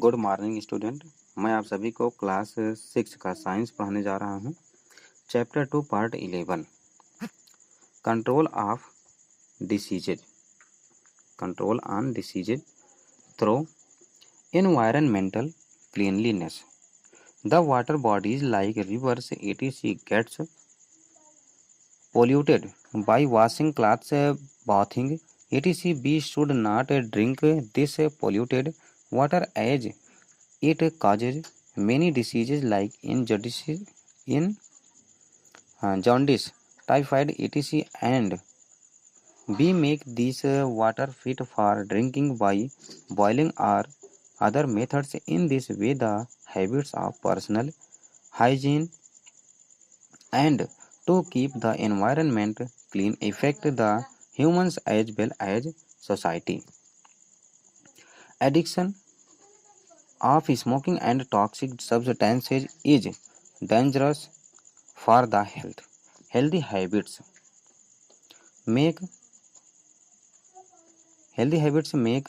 Good morning student. मैं आप सभी को क्लास 6 का साइंस पढ़ाने जा रहा हूँ। Chapter 2 part 11 control of diseases. Control on diseases through environmental cleanliness. The water bodies like rivers etc gets polluted by washing clothes, bathing etc. We should not drink this polluted water as it causes many diseases like jaundice, typhoid, etc. And we make this water fit for drinking by boiling or other methods. In this way, the habits of personal hygiene and to keep the environment clean affect the humans as well as society. Addiction of smoking and toxic substances is dangerous for the health. Healthy habits make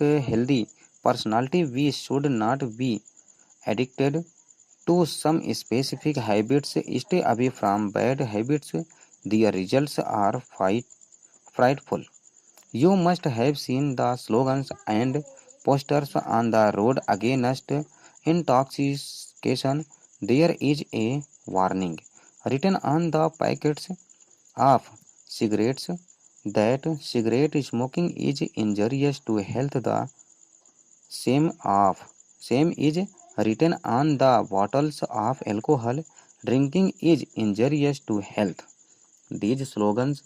a healthy personality. We should not be addicted to some specific habits. Stay away from bad habits. Their results are frightful. You must have seen the slogans and posters on the road against intoxication. There is a warning written on the packets of cigarettes that cigarette smoking is injurious to health. The same is written on the bottles of alcohol. Drinking is injurious to health. These slogans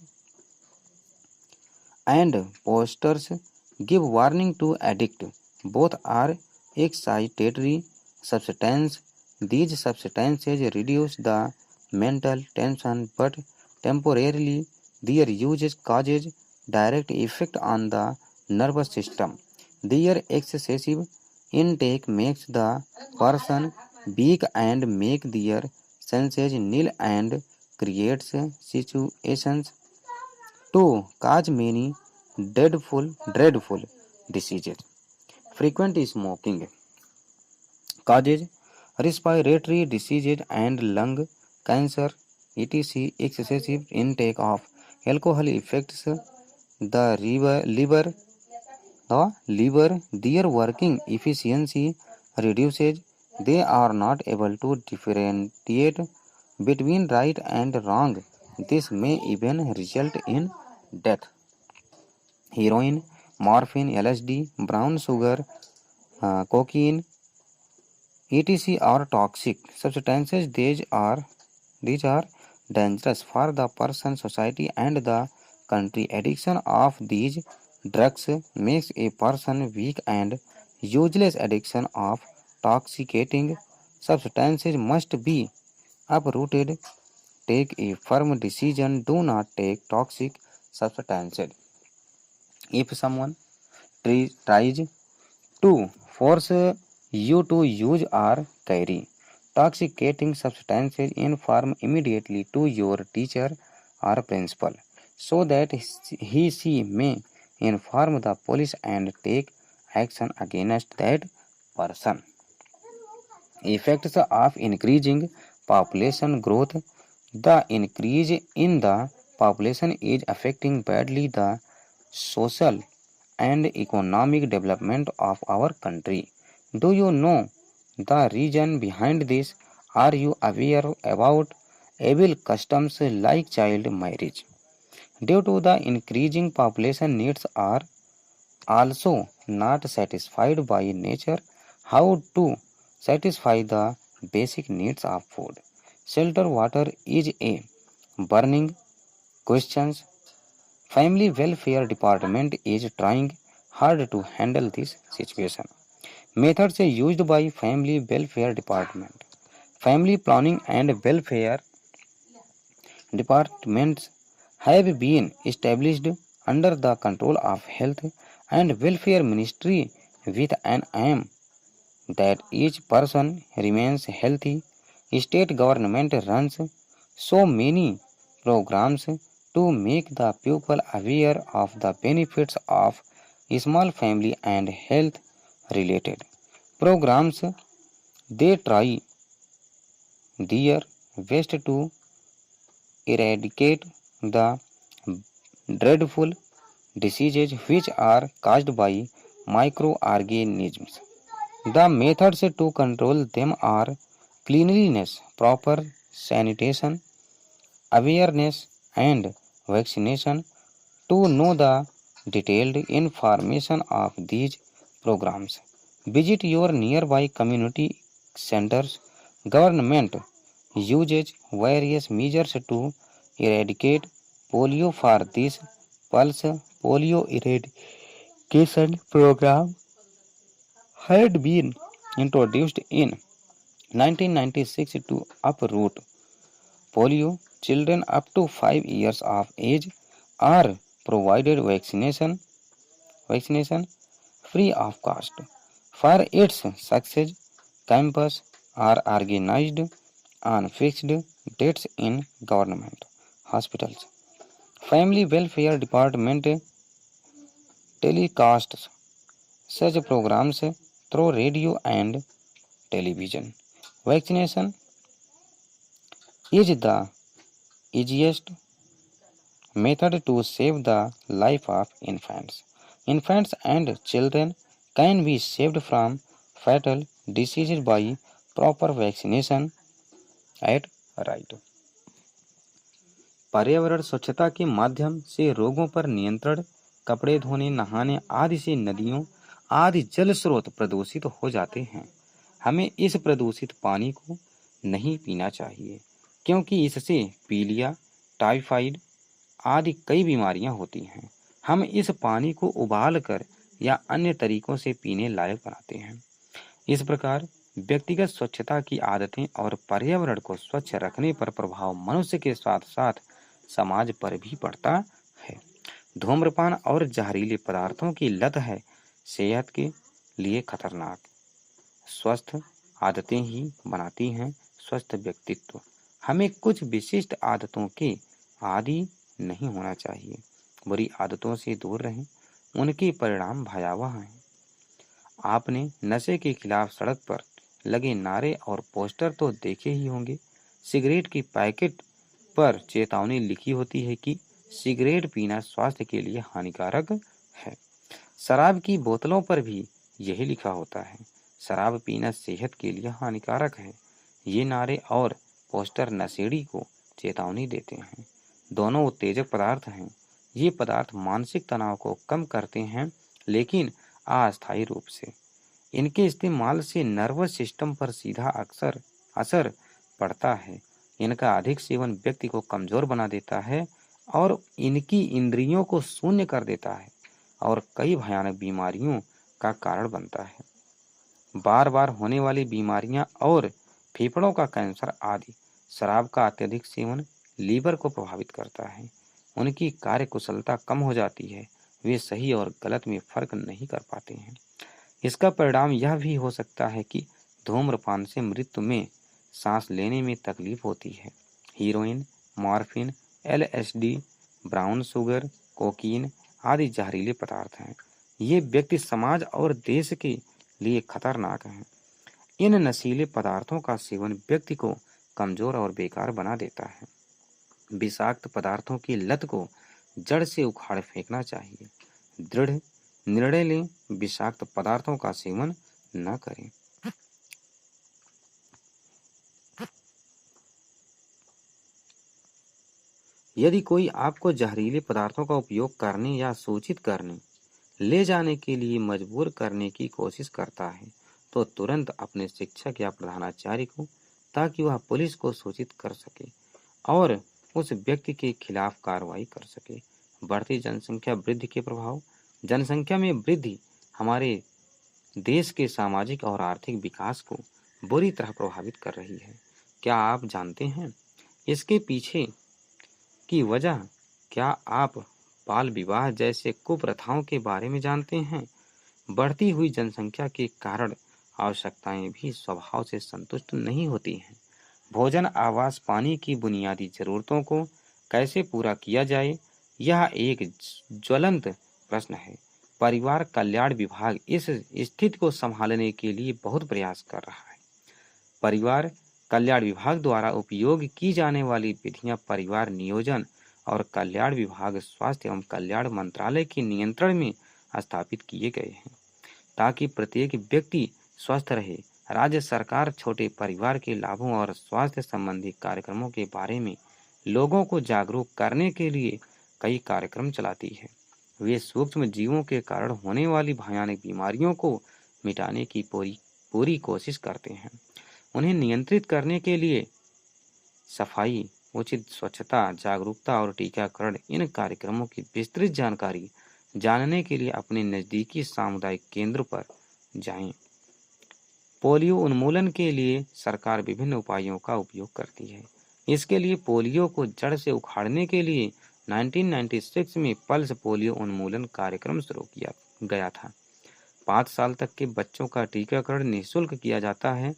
and posters give warning to addict. Both are excitatory substances. These substances reduce the mental tension but temporarily their use causes direct effect on the nervous system. Their excessive intake makes the person weak and make their senses nil and creates situations to cause many dreadful diseases. Frequent smoking causes respiratory diseases and lung cancer, etc. Excessive intake of alcohol affects the liver, their working efficiency reduces. They are not able to differentiate between right and wrong. This may even result in death. Heroin, morphine, LSD, brown sugar, cocaine, etc. are toxic substances. These are dangerous for the person, society, and the country. Addiction of these drugs makes a person weak and useless. Addiction of toxicating substances must be uprooted. Take a firm decision. Do not take toxic substances. If someone tries to force you to use or carry toxicating substances, inform immediately to your teacher or principal so that she may inform the police and take action against that person. Effects of increasing population growth. The increase in the population is affecting badly the social and economic development of our country. Do you know the reason behind this? Are you aware about evil customs like child marriage? Due to the increasing population, needs are also not satisfied by nature. How to satisfy the basic needs of food, shelter, water is a burning question. Family Welfare Department is trying hard to handle this situation. Methods used by Family Welfare Department. Family Planning and Welfare Departments have been established under the control of Health and Welfare Ministry with an aim that each person remains healthy. State government runs so many programs to make the people aware of the benefits of small family and health related programs. They try their best to eradicate the dreadful diseases which are caused by microorganisms. The methods to control them are cleanliness, proper sanitation, awareness, and vaccination. To know the detailed information of these programs, visit your nearby community centers. Government uses various measures to eradicate polio. For this pulse polio eradication program had been introduced in 1996 to uproot polio. Children up to 5 years of age are provided vaccination free of cost. For its success, camps are organized on fixed dates in government hospitals. Family Welfare Department telecasts such programs through radio and television. Vaccination is the easiest method to save the life of infants. Infants and children can be saved from fatal diseases by proper vaccination at right. पर्यावरण स्वच्छता के माध्यम से रोगों पर नियंत्रण, कपड़े धोने, नहाने आदि से नदियों आदि जल स्रोत प्रदूषित हो जाते हैं। हमें इस प्रदूषित पानी को नहीं पीना चाहिए, क्योंकि इससे पीलिया, टाइफाइड आदि कई बीमारियां होती हैं। हम इस पानी को उबाल कर या अन्य तरीकों से पीने लायक बनाते हैं। इस प्रकार व्यक्तिगत स्वच्छता की आदतें और पर्यावरण को स्वच्छ रखने पर प्रभाव मनुष्य के साथ साथ समाज पर भी पड़ता है। धूम्रपान और जहरीले पदार्थों की लत है सेहत के लिए खतरनाक। स्वस्थ आदतें ही बनाती हैं स्वस्थ व्यक्तित्व। हमें कुछ विशिष्ट आदतों के आदी नहीं होना चाहिए। बुरी आदतों से दूर रहें, उनके परिणाम भयावह हैं। आपने नशे के खिलाफ सड़क पर लगे नारे और पोस्टर तो देखे ही होंगे। सिगरेट की पैकेट पर चेतावनी लिखी होती है कि सिगरेट पीना स्वास्थ्य के लिए हानिकारक है। शराब की बोतलों पर भी यही लिखा होता है, शराब पीना सेहत के लिए हानिकारक है। ये नारे और पोस्टर नशेड़ी को चेतावनी देते हैं। दोनों उत्तेजक पदार्थ हैं। ये पदार्थ मानसिक तनाव को कम करते हैं, लेकिन अस्थायी रूप से। इनके इस्तेमाल से नर्वस सिस्टम पर सीधा असर पड़ता है। इनका अधिक सेवन व्यक्ति को कमजोर बना देता है और इनकी इंद्रियों को शून्य कर देता है और कई भयानक बीमारियों का कारण बनता है। बार बार होने वाली बीमारियां और फेफड़ों का कैंसर आदि। शराब का अत्यधिक सेवन लीवर को प्रभावित करता है। उनकी कार्य कुशलता कम हो जाती है। वे सही और गलत में फर्क नहीं कर पाते हैं। इसका परिणाम यह भी हो सकता है कि धूम्रपान से मृत्यु में सांस लेने में तकलीफ होती है। Heroine, morphine, LSD, brown sugar, cocaine आदि जहरीले पदार्थ हैं। ये व्यक्ति, समाज और देश के लिए खतरनाक हैं। इन नशीले पदार्थों का सेवन व्यक्ति को कमजोर और बेकार बना देता है। विषाक्त पदार्थों की लत को जड़ से उखाड़ फेंकना चाहिए। दृढ़ निर्णय लें, विषाक्त पदार्थों का सेवन न करें। यदि कोई आपको जहरीले पदार्थों का उपयोग करने या सूचित करने, ले जाने के लिए मजबूर करने की कोशिश करता है, तो तुरंत अपने शिक्षक या प्रधानाचार्य को, ताकि वह पुलिस को सूचित कर सके और उस व्यक्ति के खिलाफ कार्रवाई कर सके। बढ़ती जनसंख्या वृद्धि के प्रभाव। जनसंख्या में वृद्धि हमारे देश के सामाजिक और आर्थिक विकास को बुरी तरह प्रभावित कर रही है। क्या आप जानते हैं इसके पीछे की वजह? क्या आप बाल विवाह जैसे कुप्रथाओं के बारे में जानते हैं? बढ़ती हुई जनसंख्या के कारण आवश्यकताएं भी स्वभाव से संतुष्ट नहीं होती हैं। भोजन, आवास, पानी की बुनियादी जरूरतों को कैसे पूरा किया जाए, यह एक ज्वलंत प्रश्न है। परिवार कल्याण विभाग इस स्थिति को संभालने के लिए बहुत प्रयास कर रहा है। परिवार कल्याण विभाग द्वारा उपयोग की जाने वाली विधियां परिवार नियोजन और कल्याण विभाग स्वास्थ्य एवं कल्याण मंत्रालय के नियंत्रण में स्थापित किए गए हैं, ताकि प्रत्येक व्यक्ति स्वस्थ रहे। राज्य सरकार छोटे परिवार के लाभों और स्वास्थ्य संबंधी कार्यक्रमों के बारे में लोगों को जागरूक करने के लिए कई कार्यक्रम चलाती है। वे सूक्ष्म जीवों के कारण होने वाली भयानक बीमारियों को मिटाने की पूरी कोशिश करते हैं। उन्हें नियंत्रित करने के लिए सफाई, उचित स्वच्छता, जागरूकता और टीकाकरण इन कार्यक्रमों की विस्तृत जानकारी जानने के लिए अपने नज़दीकी सामुदायिक केंद्र पर जाएं। पोलियो उन्मूलन के लिए सरकार विभिन्न उपायों का उपयोग करती है। इसके लिए पोलियो को जड़ से उखाड़ने के लिए 1996 में पल्स पोलियो उन्मूलन कार्यक्रम शुरू किया गया था। 5 साल तक के बच्चों का टीकाकरण निःशुल्क किया जाता है।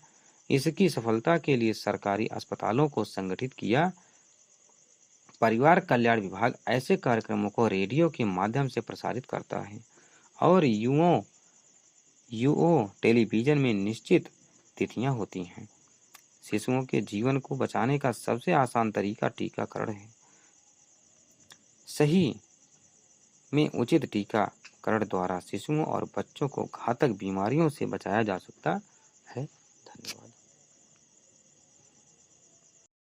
इसकी सफलता के लिए सरकारी अस्पतालों को संगठित किया। परिवार कल्याण विभाग ऐसे कार्यक्रमों को रेडियो के माध्यम से प्रसारित करता है और यूओ टेलीविजन में निश्चित तिथियां होती हैं। शिशुओं के जीवन को बचाने का सबसे आसान तरीका टीकाकरण है। सही में उचित टीकाकरण द्वारा शिशुओं और बच्चों को घातक बीमारियों से बचाया जा सकता है। धन्यवाद।